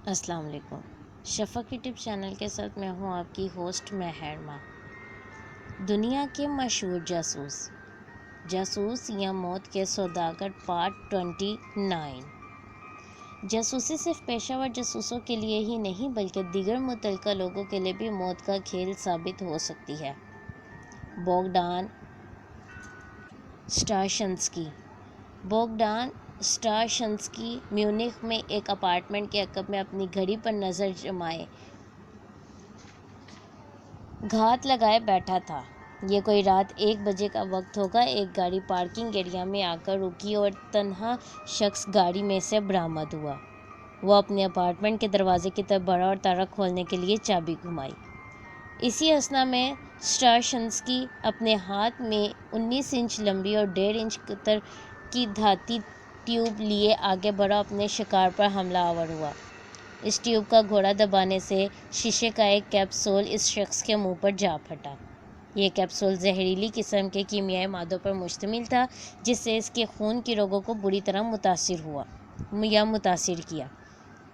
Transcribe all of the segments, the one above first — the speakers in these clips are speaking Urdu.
السلام علیکم۔ شفق یوٹیوب چینل کے ساتھ میں ہوں آپ کی ہوسٹ مہرما۔ دنیا کے مشہور جاسوس یا موت کے سوداگر پارٹ 29۔ جاسوسی صرف پیشہ ور جاسوسوں کے لیے ہی نہیں بلکہ دیگر متعلقہ لوگوں کے لیے بھی موت کا کھیل ثابت ہو سکتی ہے۔ بوگدان اسٹاشنسکی میونخ میں ایک اپارٹمنٹ کے عقب میں اپنی گھڑی پر نظر جمائے گھات لگائے بیٹھا تھا۔ یہ کوئی رات 1 بجے کا وقت ہوگا۔ ایک گاڑی پارکنگ ایریا میں آ کر رکی اور تنہا شخص گاڑی میں سے برآمد ہوا۔ وہ اپنے اپارٹمنٹ کے دروازے کی طرف بڑھا اور تالا کھولنے کے لیے چابی گھمائی۔ اسی اثنا میں اسٹاشنسکی اپنے ہاتھ میں 19 انچ لمبی اور 1.5 انچ قطر کی دھاتی ٹیوب لیے آگے بڑھا، اپنے شکار پر حملہ آور ہوا۔ اس ٹیوب کا گھوڑا دبانے سے شیشے کا ایک کیپسول اس شخص کے منہ پر جا پھٹا۔ یہ کیپسول زہریلی قسم کے کیمیائی مادوں پر مشتمل تھا جس سے اس کے خون کی رگوں کو بری طرح متاثر کیا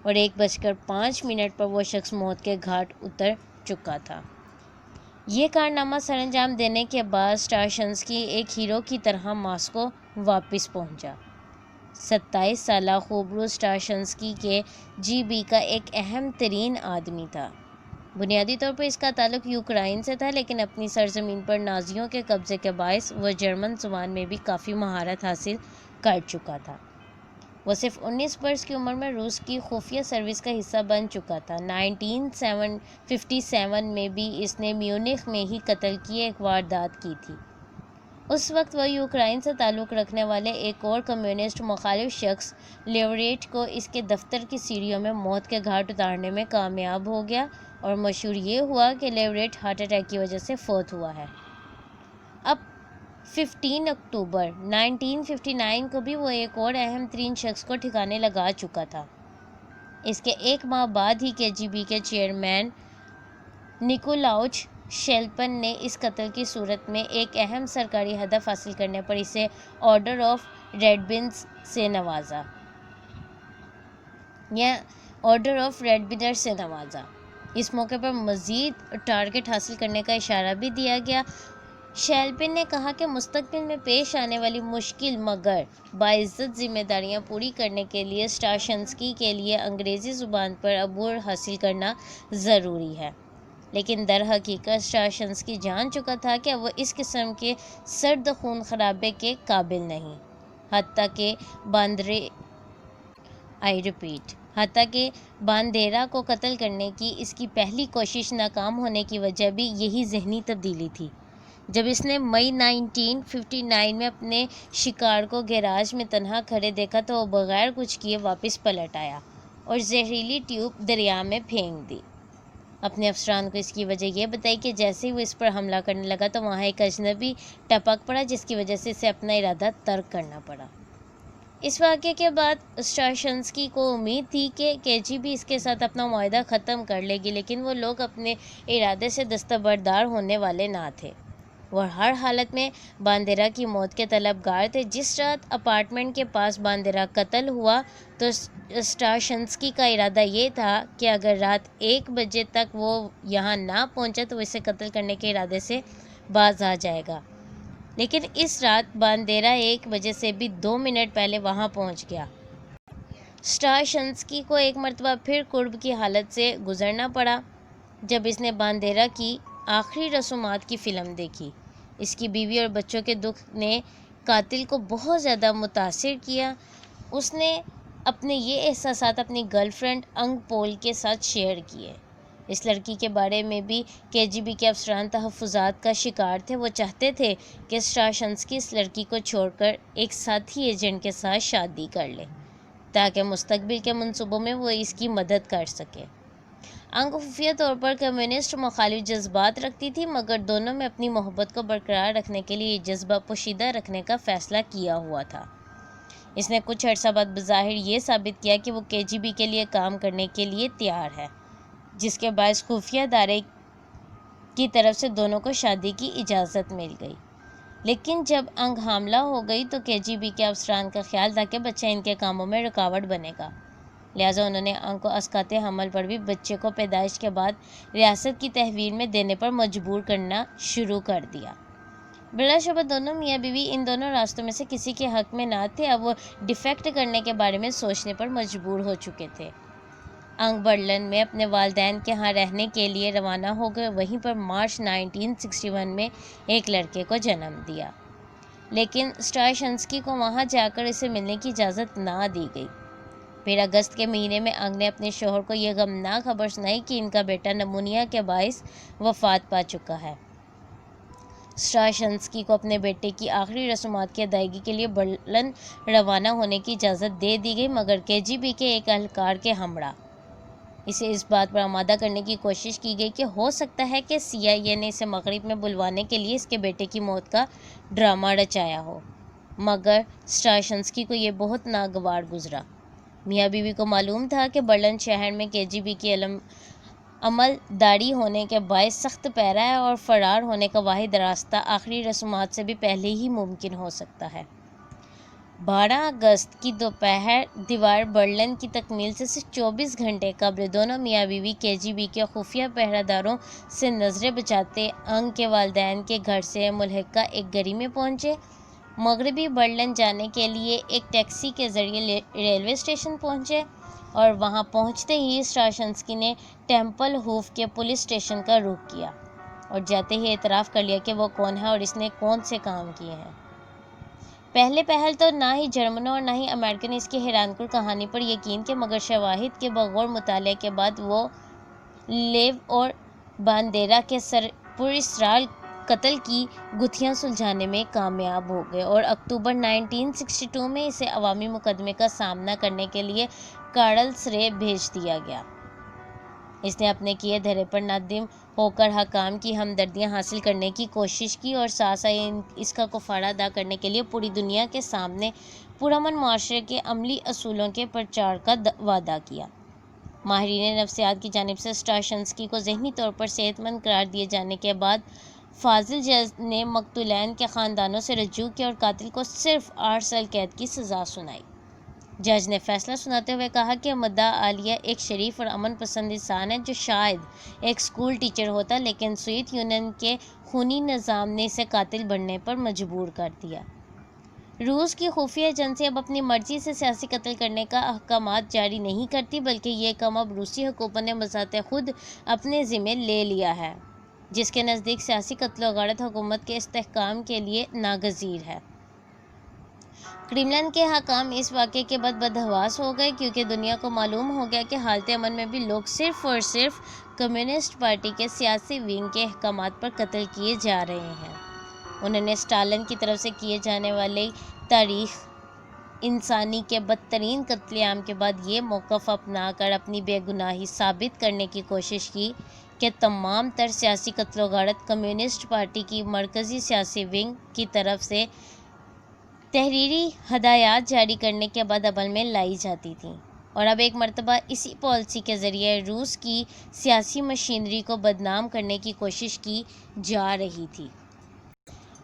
اور 1:05 پر وہ شخص موت کے گھاٹ اتر چکا تھا۔ یہ کارنامہ سر انجام دینے کے بعد اسٹاشنسکی ایک ہیرو کی طرح ماسکو واپس پہنچا۔ 27 سالہ خوبرو اسٹاشنسکی کے جی بی کا ایک اہم ترین آدمی تھا۔ بنیادی طور پر اس کا تعلق یوکرائن سے تھا، لیکن اپنی سرزمین پر نازیوں کے قبضے کے باعث وہ جرمن زبان میں بھی کافی مہارت حاصل کر چکا تھا۔ وہ صرف 19 برس کی عمر میں روس کی خفیہ سروس کا حصہ بن چکا تھا۔ 1957 میں بھی اس نے میونخ میں ہی قتل کی ایک واردات کی تھی۔ اس وقت وہ یوکرائن سے تعلق رکھنے والے ایک اور کمیونسٹ مخالف شخص لیوریٹ کو اس کے دفتر کی سیڑھیوں میں موت کے گھاٹ اتارنے میں کامیاب ہو گیا، اور مشہور یہ ہوا کہ لیوریٹ ہارٹ اٹیک کی وجہ سے فوت ہوا ہے۔ اب 15 اکتوبر 1959 کو بھی وہ ایک اور اہم ترین شخص کو ٹھکانے لگا چکا تھا۔ اس کے 1 ماہ بعد ہی کے جی بی کے چیئرمین نکولاؤچ شیلپن نے اس قتل کی صورت میں ایک اہم سرکاری ہدف حاصل کرنے پر اسے آرڈر آف ریڈ بنر سے نوازا۔ اس موقع پر مزید ٹارگٹ حاصل کرنے کا اشارہ بھی دیا گیا۔ شیلپن نے کہا کہ مستقبل میں پیش آنے والی مشکل مگر باعزت ذمہ داریاں پوری کرنے کے لیے اسٹاشنسکی کے لیے انگریزی زبان پر عبور حاصل کرنا ضروری ہے، لیکن در حقیقت اسٹاشنسکی جان چکا تھا کہ وہ اس قسم کے سرد خون خرابے کے قابل نہیں، حتیٰ کہ باندیرا کو قتل کرنے کی اس کی پہلی کوشش ناکام ہونے کی وجہ بھی یہی ذہنی تبدیلی تھی۔ جب اس نے مئی 1959 میں اپنے شکار کو گیراج میں تنہا کھڑے دیکھا تو وہ بغیر کچھ کیے واپس پلٹ آیا اور زہریلی ٹیوب دریا میں پھینک دی۔ اپنے افسران کو اس کی وجہ یہ بتائی کہ جیسے ہی وہ اس پر حملہ کرنے لگا تو وہاں ایک اجنبی ٹپک پڑا، جس کی وجہ سے اسے اپنا ارادہ ترک کرنا پڑا۔ اس واقعے کے بعد اسٹاشنسکی کو امید تھی کہ کے جی بی اس کے ساتھ اپنا معاہدہ ختم کر لے گی، لیکن وہ لوگ اپنے ارادے سے دستبردار ہونے والے نہ تھے۔ وہ ہر حالت میں باندیرا کی موت کے طلبگار تھے۔ جس رات اپارٹمنٹ کے پاس باندیرا قتل ہوا تو اسٹاشنسکی کا ارادہ یہ تھا کہ اگر رات 1 بجے تک وہ یہاں نہ پہنچا تو وہ اسے قتل کرنے کے ارادے سے باز آ جائے گا، لیکن اس رات باندیرا 1 بجے سے بھی 2 منٹ پہلے وہاں پہنچ گیا۔ اسٹاشنسکی کو ایک مرتبہ پھر کرب کی حالت سے گزرنا پڑا جب اس نے باندیرا کی آخری رسومات کی فلم دیکھی۔ اس کی بیوی اور بچوں کے دکھ نے قاتل کو بہت زیادہ متاثر کیا۔ اس نے اپنے یہ احساسات اپنی گرل فرینڈ انگ پول کے ساتھ شیئر کیے۔ اس لڑکی کے بارے میں بھی کے جی بی کے افسران تحفظات کا شکار تھے۔ وہ چاہتے تھے کہ اسٹاشنسکی اس لڑکی کو چھوڑ کر ایک ساتھی ایجنٹ کے ساتھ شادی کر لے تاکہ مستقبل کے منصوبوں میں وہ اس کی مدد کر سکے۔ انگ خفیہ طور پر کمیونسٹ مخالف جذبات رکھتی تھی، مگر دونوں میں اپنی محبت کو برقرار رکھنے کے لیے یہ جذبہ پوشیدہ رکھنے کا فیصلہ کیا ہوا تھا۔ اس نے کچھ عرصہ بعد بظاہر یہ ثابت کیا کہ وہ کے جی بی کے لیے کام کرنے کے لیے تیار ہے، جس کے باعث خفیہ ادارے کی طرف سے دونوں کو شادی کی اجازت مل گئی۔ لیکن جب انگ حاملہ ہو گئی تو کے جی بی کے افسران کا خیال تھا کہ بچہ ان کے کاموں میں رکاوٹ بنے گا۔ لہٰذا انہوں نے انگ کو اسقاط حمل پر بھی بچے کو پیدائش کے بعد ریاست کی تحویل میں دینے پر مجبور کرنا شروع کر دیا۔ بلا شبہ دونوں میاں بیوی ان دونوں راستوں میں سے کسی کے حق میں نہ تھے، اب وہ ڈیفیکٹ کرنے کے بارے میں سوچنے پر مجبور ہو چکے تھے۔ انگ برلن میں اپنے والدین کے ہاں رہنے کے لیے روانہ ہو گئے، وہیں پر مارچ 1961 میں ایک لڑکے کو جنم دیا، لیکن اسٹراشنسکی کو وہاں جا کر اسے ملنے کی اجازت نہ دی گئی۔ پھر اگست کے مہینے میں انگ نے اپنے شوہر کو یہ غمناک خبر سنائی کہ ان کا بیٹا نمونیا کے باعث وفات پا چکا ہے۔ اسٹراشنسکی کو اپنے بیٹے کی آخری رسومات کی ادائیگی کے لیے برلن روانہ ہونے کی اجازت دے دی گئی، مگر KGB کے ایک اہلکار کے ہمراہ اسے اس بات پر آمادہ کرنے کی کوشش کی گئی کہ ہو سکتا ہے کہ CIA نے اسے مغرب میں بلوانے کے لیے اس کے بیٹے کی موت کا ڈرامہ رچایا ہو، مگر اسٹراشنسکی کو یہ بہت ناگوار گزرا۔ میاں بیوی کو معلوم تھا کہ برلن شہر میں KGB کی عمل داری ہونے کے باعث سخت پیرا ہے اور فرار ہونے کا واحد راستہ آخری رسومات سے بھی پہلے ہی ممکن ہو سکتا ہے۔ 12 اگست کی دوپہر دیوار برلن کی تکمیل سے صرف 24 گھنٹے قبل دونوں میاں بیوی KGB کے خفیہ پہرہ داروں سے نظریں بچاتے انگ کے والدین کے گھر سے ملحقہ ایک گلی میں پہنچے۔ مغربی برلن جانے کے لیے ایک ٹیکسی کے ذریعے ریلوے اسٹیشن پہنچے اور وہاں پہنچتے ہی اسٹراشنسکی نے ٹیمپل ہوف کے پولیس اسٹیشن کا رخ کیا اور جاتے ہی اعتراف کر لیا کہ وہ کون ہے اور اس نے کون سے کام کیے ہیں۔ پہلے پہل تو نہ ہی جرمنوں اور نہ ہی امریکن اس کی حیران کن کہانی پر یقین کے، مگر شواہد کے بغور مطالعے کے بعد وہ لیو اور باندیرا کے پراسرار قتل کی گتھیاں سلجھانے میں کامیاب ہو گئے اور اکتوبر 1962 میں اسے عوامی مقدمے کا سامنا کرنے کے لیے کارلسرے بھیج دیا گیا۔ اس نے اپنے کیے دھرے پر نادم ہو کر حکام کی ہمدردیاں حاصل کرنے کی کوشش کی اور ساتھ اس کا کفارہ ادا کرنے کے لیے پوری دنیا کے سامنے پرامن معاشرے کے عملی اصولوں کے پرچار کا وعدہ کیا۔ ماہرین نفسیات کی جانب سے اسٹراشنسکی کو ذہنی طور پر صحت مند قرار دیے جانے کے بعد فاضل جج نے مقتولین کے خاندانوں سے رجوع کیا اور قاتل کو صرف 8 سال قید کی سزا سنائی۔ جج نے فیصلہ سناتے ہوئے کہا کہ مدعا عالیہ ایک شریف اور امن پسند انسان ہے جو شاید ایک اسکول ٹیچر ہوتا، لیکن سوویت یونین کے خونی نظام نے اسے قاتل بننے پر مجبور کر دیا۔ روس کی خفیہ ایجنسی اب اپنی مرضی سے سیاسی قتل کرنے کا احکامات جاری نہیں کرتی، بلکہ یہ کام اب روسی حکومت نے بذات خود اپنے ذمے لے لیا ہے، جس کے نزدیک سیاسی قتل و غارت حکومت کے استحکام کے لیے ناگزیر ہے۔ کرملن کے حکام اس واقعے کے بعد بدحواس ہو گئے، کیونکہ دنیا کو معلوم ہو گیا کہ حالت امن میں بھی لوگ صرف اور صرف کمیونسٹ پارٹی کے سیاسی ونگ کے احکامات پر قتل کیے جا رہے ہیں۔ انہوں نے اسٹالن کی طرف سے کیے جانے والے تاریخ انسانی کے بدترین قتل عام کے بعد یہ موقف اپنا کر اپنی بے گناہی ثابت کرنے کی کوشش کی کہ تمام تر سیاسی قتل و غارت کمیونسٹ پارٹی کی مرکزی سیاسی ونگ کی طرف سے تحریری ہدایات جاری کرنے کے بعد عمل میں لائی جاتی تھیں، اور اب ایک مرتبہ اسی پالیسی کے ذریعے روس کی سیاسی مشینری کو بدنام کرنے کی کوشش کی جا رہی تھی۔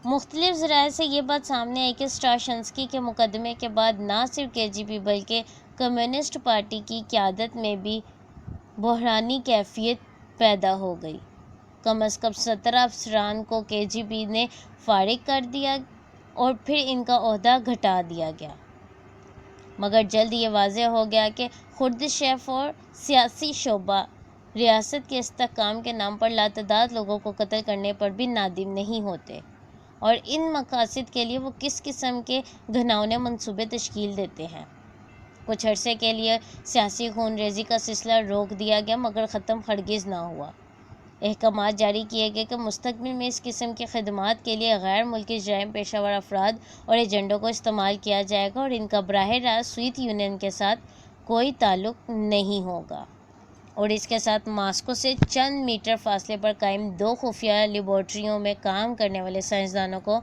مختلف ذرائع سے یہ بات سامنے آئی کہ اسٹراشنسکی کے مقدمے کے بعد نہ صرف KGB بلکہ کمیونسٹ پارٹی کی قیادت میں بھی بحرانی کیفیت پیدا ہو گئی۔ کم از کم 17 افسران کو KGB نے فارغ کر دیا اور پھر ان کا عہدہ گھٹا دیا گیا، مگر جلد یہ واضح ہو گیا کہ خردشیف اور سیاسی شعبہ ریاست کے استحکام کے نام پر لاتعداد لوگوں کو قتل کرنے پر بھی نادم نہیں ہوتے، اور ان مقاصد کے لیے وہ کس قسم کے گھناؤنے منصوبے تشکیل دیتے ہیں۔ کچھ عرصے کے لیے سیاسی خون ریزی کا سلسلہ روک دیا گیا، مگر ختم ہرگز نہ ہوا۔ احکامات جاری کیے گئے کہ مستقبل میں اس قسم کی خدمات کے لیے غیر ملکی جرائم پیشہ ور افراد اور ایجنٹوں کو استعمال کیا جائے گا اور ان کا براہ راست سوویت یونین کے ساتھ کوئی تعلق نہیں ہوگا، اور اس کے ساتھ ماسکو سے چند میٹر فاصلے پر قائم 2 خفیہ لیبارٹریوں میں کام کرنے والے سائنسدانوں کو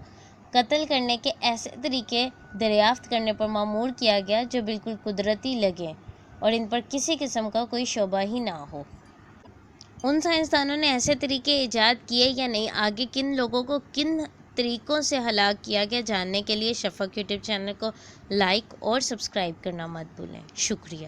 قتل کرنے کے ایسے طریقے دریافت کرنے پر مامور کیا گیا جو بالکل قدرتی لگیں اور ان پر کسی قسم کا کوئی شبہ ہی نہ ہو۔ ان سائنسدانوں نے ایسے طریقے ایجاد کیے یا نہیں، آگے کن لوگوں کو کن طریقوں سے ہلاک کیا گیا، جاننے کے لیے شفق یوٹیوب چینل کو لائک اور سبسکرائب کرنا مت بھولیں۔ شکریہ۔